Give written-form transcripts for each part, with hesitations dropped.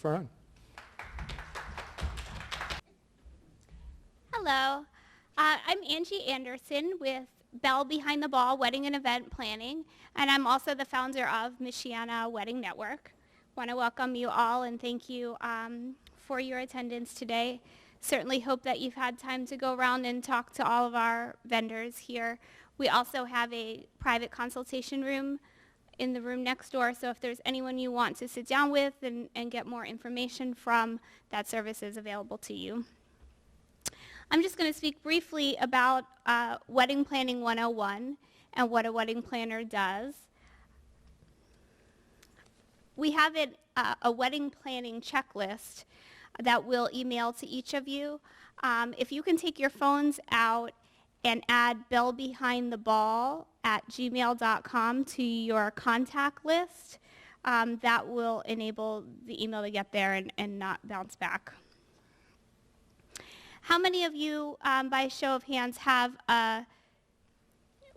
Fern. Hello, I'm Angie Anderson with Belle Behind the Ball Wedding and Event Planning, and I'm also the founder of Michiana Wedding Network. Want to welcome you all and thank you for your attendance today. Certainly hope that you've had time to go around and talk to all of our vendors here. We also have a private consultation room in the room next door, so if there's anyone you want to sit down with and get more information from, that service is available to you. I'm just going to speak briefly about Wedding Planning 101 and what a wedding planner does. We have a wedding planning checklist that we'll email to each of you. If you can take your phones out and add bellebehindtheball@gmail.com to your contact list, that will enable the email to get there and not bounce back. How many of you, by show of hands, have a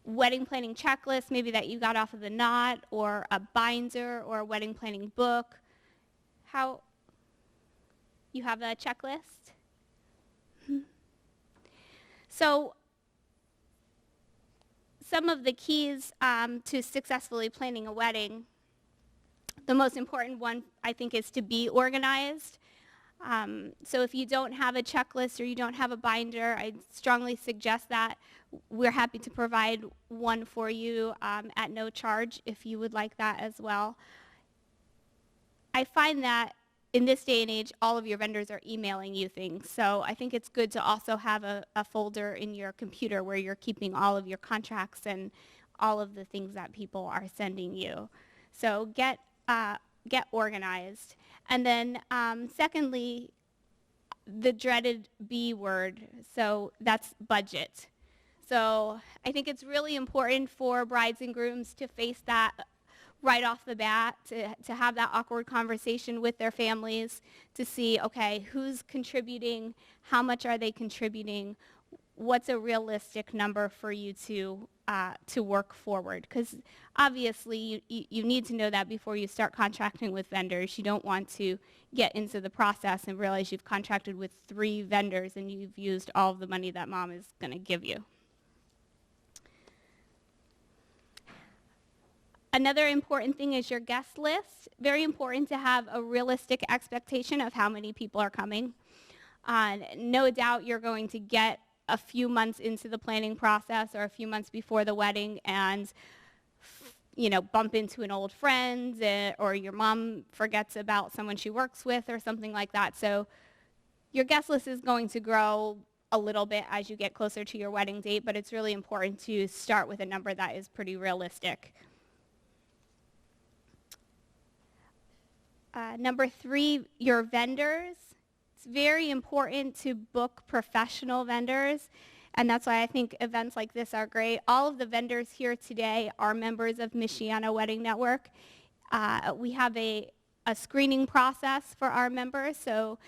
wedding planning checklist, maybe that you got off of the Knot, or a binder, or a wedding planning book? How, you have a checklist? So, some of the keys to successfully planning a wedding, the most important one, I think, is to be organized. So if you don't have a checklist or you don't have a binder, I strongly suggest that. We're happy to provide one for you at no charge if you would like that as well. I find that in this day and age, all of your vendors are emailing you things. So I think it's good to also have a folder in your computer where you're keeping all of your contracts and all of the things that people are sending you. So get organized. And then secondly, the dreaded B word, so that's budget. So I think it's really important for brides and grooms to face that right off the bat, to have that awkward conversation with their families, to see, okay, who's contributing, how much are they contributing, what's a realistic number for you to work forward, because obviously you need to know that before you start contracting with vendors. You don't want to get into the process and realize you've contracted with 3 vendors and you've used all of the money that mom is going to give you. Another important thing is your guest list. Very important to have a realistic expectation of how many people are coming. No doubt you're going to get a few months into the planning process or a few months before the wedding and bump into an old friend, or your mom forgets about someone she works with or something like that. So your guest list is going to grow a little bit as you get closer to your wedding date, but it's really important to start with a number that is pretty realistic. Number 3, your vendors. It's very important to book professional vendors, and that's why I think events like this are great. All of the vendors here today are members of Michiana Wedding Network. We have a screening process for our members, so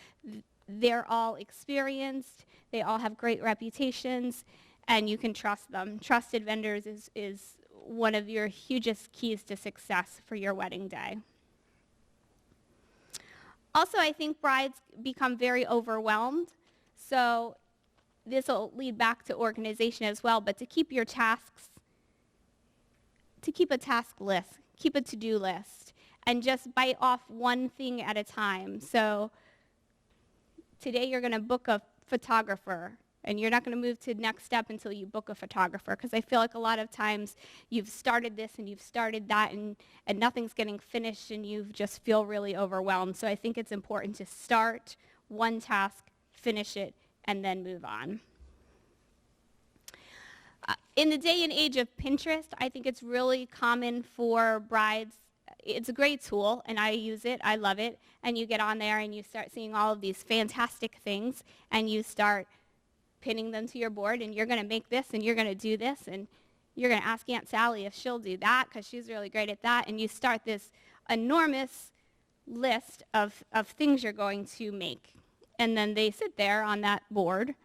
they're all experienced, they all have great reputations, and you can trust them. Trusted vendors is one of your hugest keys to success for your wedding day. Also, I think brides become very overwhelmed, so this will lead back to organization as well, but to keep your tasks, to keep a task list, keep a to-do list, and just bite off one thing at a time. So today you're going to book a photographer, and you're not going to move to the next step until you book a photographer, because I feel like a lot of times you've started this and you've started that and nothing's getting finished and you just feel really overwhelmed. So I think it's important to start one task, finish it, and then move on. In the day and age of Pinterest, I think it's really common for brides. It's a great tool, and I use it. I love it. And you get on there and you start seeing all of these fantastic things, and you start pinning them to your board, and you're going to make this, and you're going to do this, and you're going to ask Aunt Sally if she'll do that because she's really great at that, and you start this enormous list of things you're going to make. And then they sit there on that board,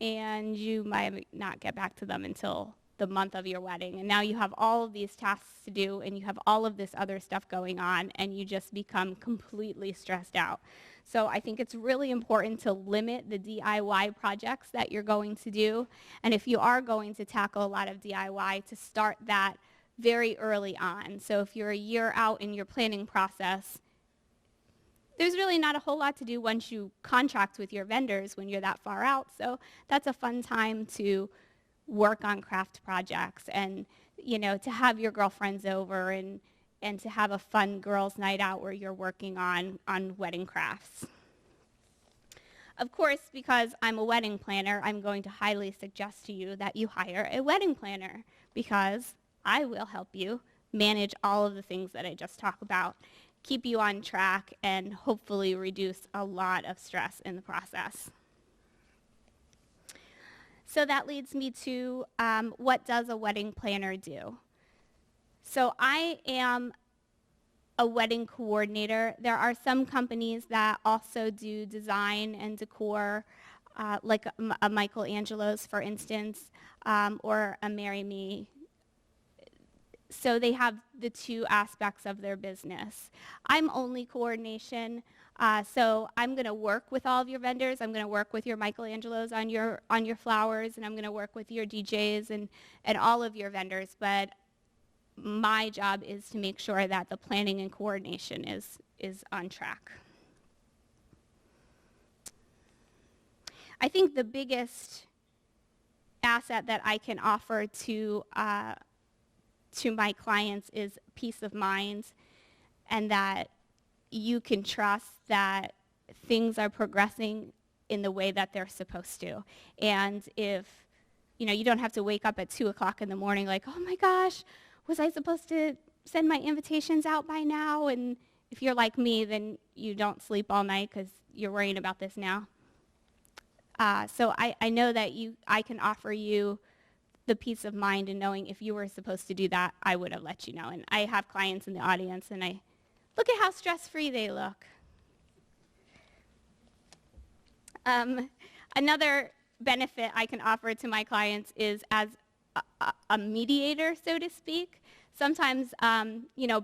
and you might not get back to them until the month of your wedding. And now you have all of these tasks to do, and you have all of this other stuff going on, and you just become completely stressed out. So I think it's really important to limit the DIY projects that you're going to do. And if you are going to tackle a lot of DIY, to start that very early on. So if you're a year out in your planning process, there's really not a whole lot to do once you contract with your vendors when you're that far out. So that's a fun time to work on craft projects and, to have your girlfriends over and to have a fun girls' night out where you're working on wedding crafts. Of course, because I'm a wedding planner, I'm going to highly suggest to you that you hire a wedding planner, because I will help you manage all of the things that I just talked about, keep you on track, and hopefully reduce a lot of stress in the process. So that leads me to what does a wedding planner do? So I am a wedding coordinator. There are some companies that also do design and decor, like a Michelangelo's, for instance, or a Marry Me. So they have the two aspects of their business. I'm only coordination, so I'm going to work with all of your vendors. I'm going to work with your Michelangelos on your flowers, and I'm going to work with your DJs and all of your vendors. But my job is to make sure that the planning and coordination is on track. I think the biggest asset that I can offer to my clients is peace of mind, and that you can trust that things are progressing in the way that they're supposed to. And if, you don't have to wake up at 2 o'clock in the morning like, oh my gosh, was I supposed to send my invitations out by now? And if you're like me, then you don't sleep all night because you're worrying about this now. So I know that I can offer you the peace of mind in knowing if you were supposed to do that, I would have let you know. And I have clients in the audience, and I look at how stress-free they look. Another benefit I can offer to my clients is as a mediator, so to speak. Sometimes,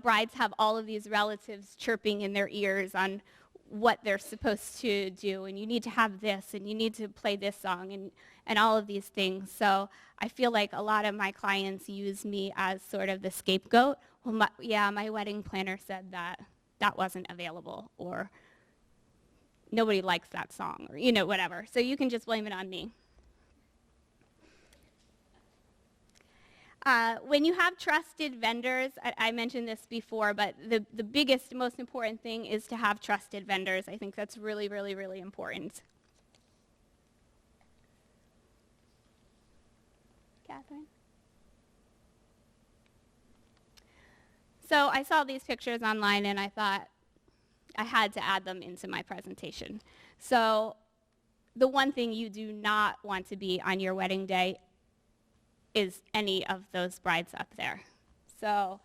brides have all of these relatives chirping in their ears on what they're supposed to do, and you need to have this, and you need to play this song, and all of these things. So I feel like a lot of my clients use me as sort of the scapegoat. Well, my wedding planner said that wasn't available, or nobody likes that song, or whatever. So you can just blame it on me. When you have trusted vendors, I mentioned this before, but the biggest, most important thing is to have trusted vendors. I think that's really, really, really important. Catherine? So I saw these pictures online, and I thought I had to add them into my presentation. So the one thing you do not want to be on your wedding day is any of those brides up there. So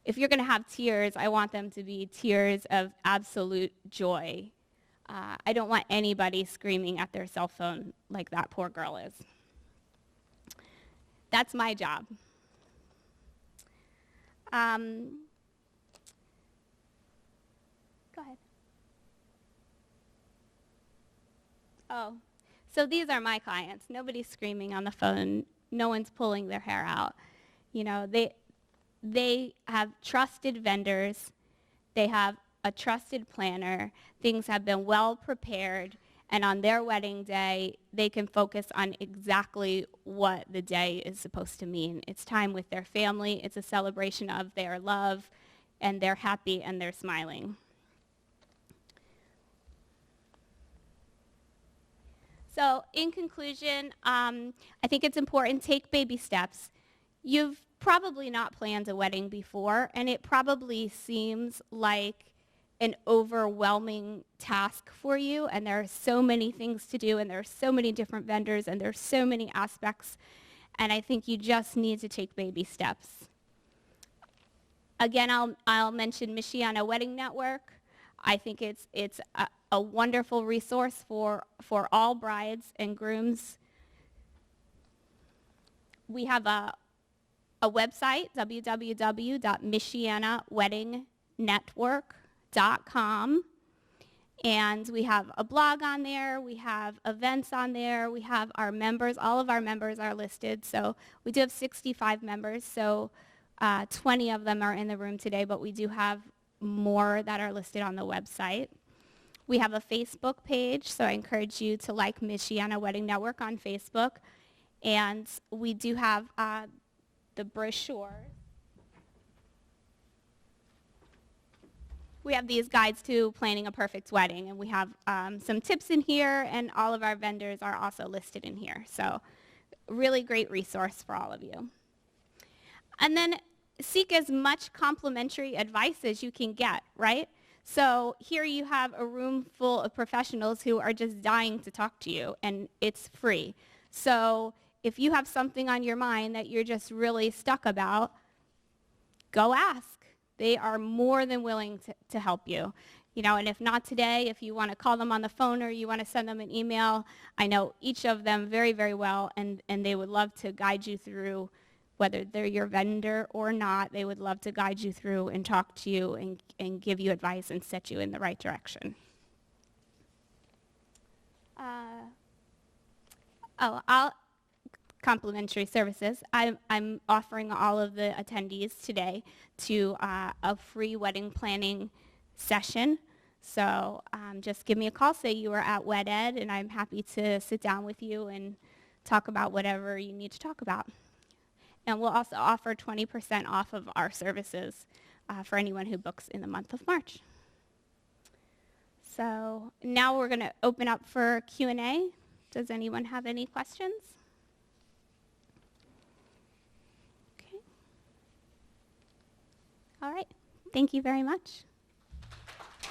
if you're going to have tears, I want them to be tears of absolute joy. I don't want anybody screaming at their cell phone like that poor girl is. That's my job. Go ahead. Oh, so these are my clients. Nobody's screaming on the phone. No one's pulling their hair out. They have trusted vendors. They have a trusted planner. Things have been well prepared. And on their wedding day, they can focus on exactly what the day is supposed to mean. It's time with their family. It's a celebration of their love, and they're happy and they're smiling. So in conclusion, I think it's important, take baby steps. You've probably not planned a wedding before, and it probably seems like an overwhelming task for you, and there are so many things to do, and there are so many different vendors, and there are so many aspects, and I think you just need to take baby steps. Again, I'll mention Michiana Wedding Network. I think it's a wonderful resource for all brides and grooms. We have a website, www.michianaweddingnetwork.com. And we have a blog on there, we have events on there, we have our members, all of our members are listed. So we do have 65 members, so 20 of them are in the room today, but we do have more that are listed on the website. We have a Facebook page, so I encourage you to like Michiana Wedding Network on Facebook. And we do have the brochure. We have these guides to planning a perfect wedding, and we have some tips in here, and all of our vendors are also listed in here. So really great resource for all of you. And then seek as much complimentary advice as you can get, right? So here you have a room full of professionals who are just dying to talk to you, and it's free. So if you have something on your mind that you're just really stuck about, go ask. They are more than willing to help you. You know, and if not today, if you want to call them on the phone or you want to send them an email, I know each of them very, very well, and they would love to guide you through, whether they're your vendor or not, they would love to guide you through and talk to you and give you advice and set you in the right direction. Complimentary services. I'm offering all of the attendees today to a free wedding planning session. So just give me a call, say you are at Wed Ed, and I'm happy to sit down with you and talk about whatever you need to talk about. And we'll also offer 20% off of our services for anyone who books in the month of March. So now we're going to open up for Q&A. Does anyone have any questions? Okay. All right. Thank you very much.